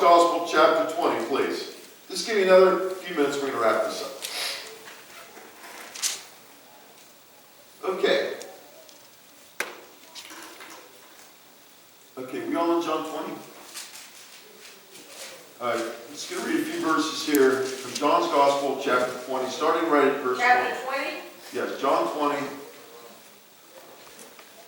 Gospel, chapter 20, please. Just give me another few minutes, we're going to wrap this up. Okay. Okay, we all in John 20? All right, let's going to read a few verses here from John's Gospel, chapter 20, starting right at verse 1. Chapter 20? Yes, John 20.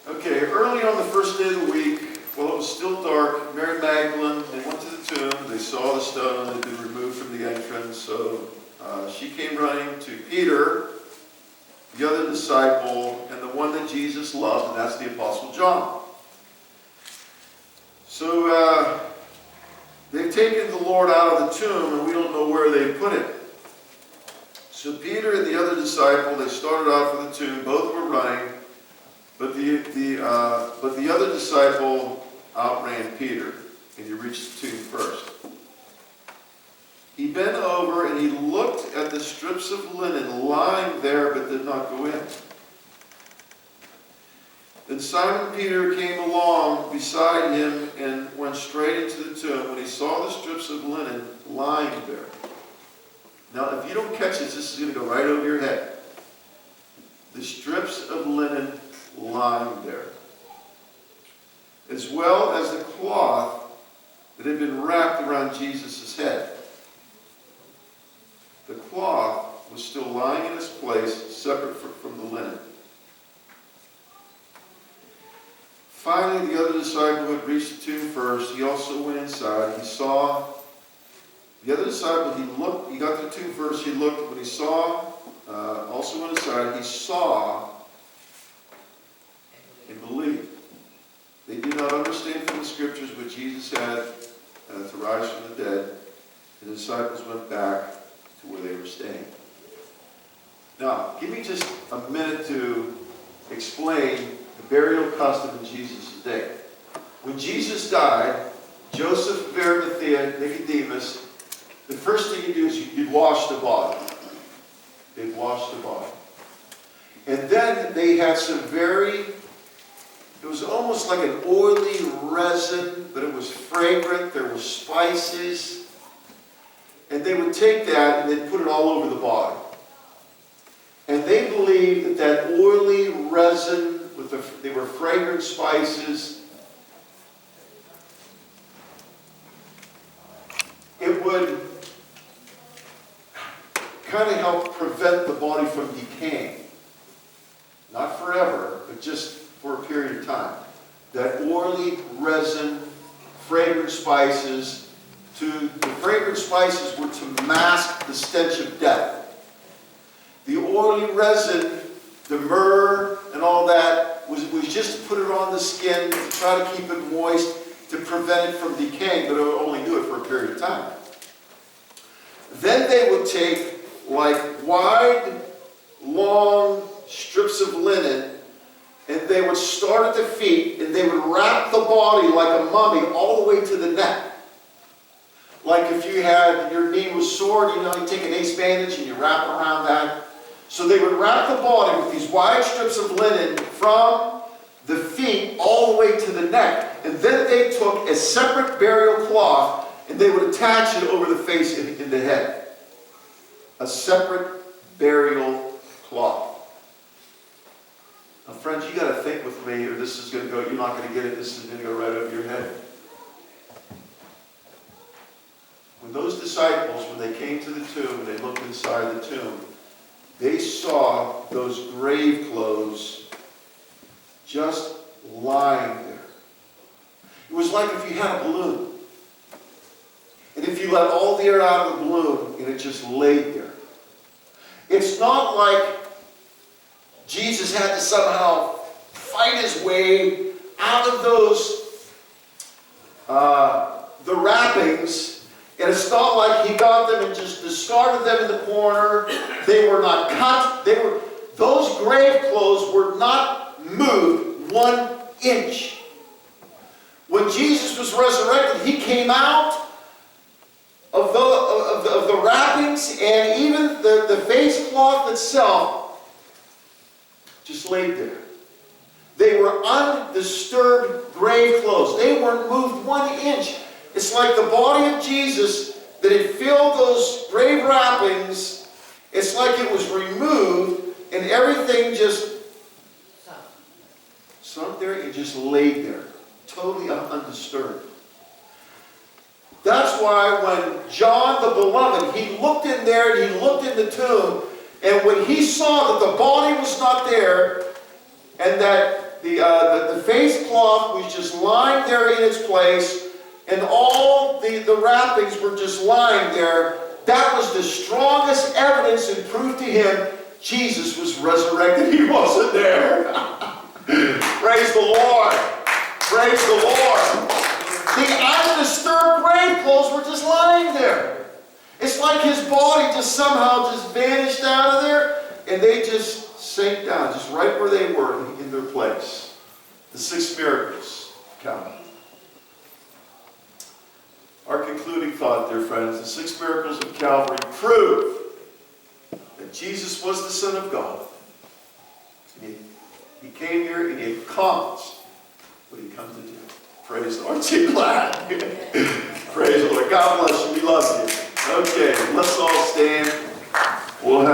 Okay, early on the first day of the week, while it was still dark, Mary Magdalene, they went to the tomb. They saw the stone had been removed from the entrance. So she came running to Peter, the other disciple, and the one that Jesus loved, and that's the Apostle John. So they've taken the Lord out of the tomb, and we don't know where they put him. So Peter and the other disciple, they started out for the tomb. Both were running, but the other disciple outran Peter, and he reached the tomb first. He bent over and he looked at the strips of linen lying there, but did not go in. Then Simon Peter came along beside him and went straight into the tomb when he saw the strips of linen lying there. Now, if you don't catch this is going to go right over your head. The strips of linen lying there, as well as the cloth that had been wrapped around Jesus' head. The cloth was still lying in its place, separate from the linen. Finally, the other disciple who had reached the tomb first, he also went inside. He saw the other disciple, he got to the tomb first, he looked. When he saw, also went inside, he saw and believed. They did not understand from the scriptures what Jesus had to rise from the dead. The disciples went back to where they were staying. Now, give me just a minute to explain the burial custom in Jesus' day. When Jesus died, Joseph of Arimathea, Nicodemus, the first thing you do is you'd wash the body. They'd wash the body. And then they had some it was almost like an oily resin, but it was fragrant. There were spices. And they would take that and they'd put it all over the body. And they believed that oily resin, they were fragrant spices, it would kind of help prevent the body from decaying. Not forever, but just for a period of time. That oily resin, fragrant spices, the fragrant spices were to mask the stench of death. The oily resin, the myrrh and all that, was just to put it on the skin to try to keep it moist, to prevent it from decaying, but it would only do it for a period of time. Then they would take like wide, long strips of linen, and they would start at the feet, and they would wrap the body like a mummy all the way to the neck. Like if you had, your knee was sore, you take an ace bandage and you wrap it around that. So they would wrap the body with these wide strips of linen from the feet all the way to the neck. And then they took a separate burial cloth and they would attach it over the face and the head. A separate burial cloth. Now friends, you got to think with me, or this is going to go, you're not going to get it, this is going to go right over your head. When those disciples, when they came to the tomb, and they looked inside the tomb, they saw those grave clothes just lying there. It was like if you had a balloon. And if you let all the air out of the balloon, and it just laid there. It's not like Jesus had to somehow fight his way out of those, the wrappings. And it's not like he got them and just discarded them in the corner. They were not cut. Those grave clothes were not moved 1 inch. When Jesus was resurrected, he came out of the wrappings, and even the face cloth itself just laid there. They were undisturbed grave clothes. They weren't moved 1 inch. It's like the body of Jesus that had filled those grave wrappings. It's like it was removed and everything just sunk there and just laid there, totally undisturbed. That's why when John the Beloved, he looked in there and he looked in the tomb, and when he saw that the body was not there, and that the face cloth was just lying there in its place, and all the wrappings were just lying there, that was the strongest evidence and proof to him Jesus was resurrected. He wasn't there. Praise the Lord. Praise the Lord. The undisturbed grave clothes were just lying there. It's like his body just somehow just vanished out of there, and they just sank down, just right where they were in their place. The 6 miracles of Calvary. Our concluding thought, dear friends, the 6 miracles of Calvary prove that Jesus was the Son of God. And he came here and he accomplished what he come to do. Praise the Lord. Aren't you glad? Praise the Lord. God bless you. We love you. Okay, let's all stand. We'll have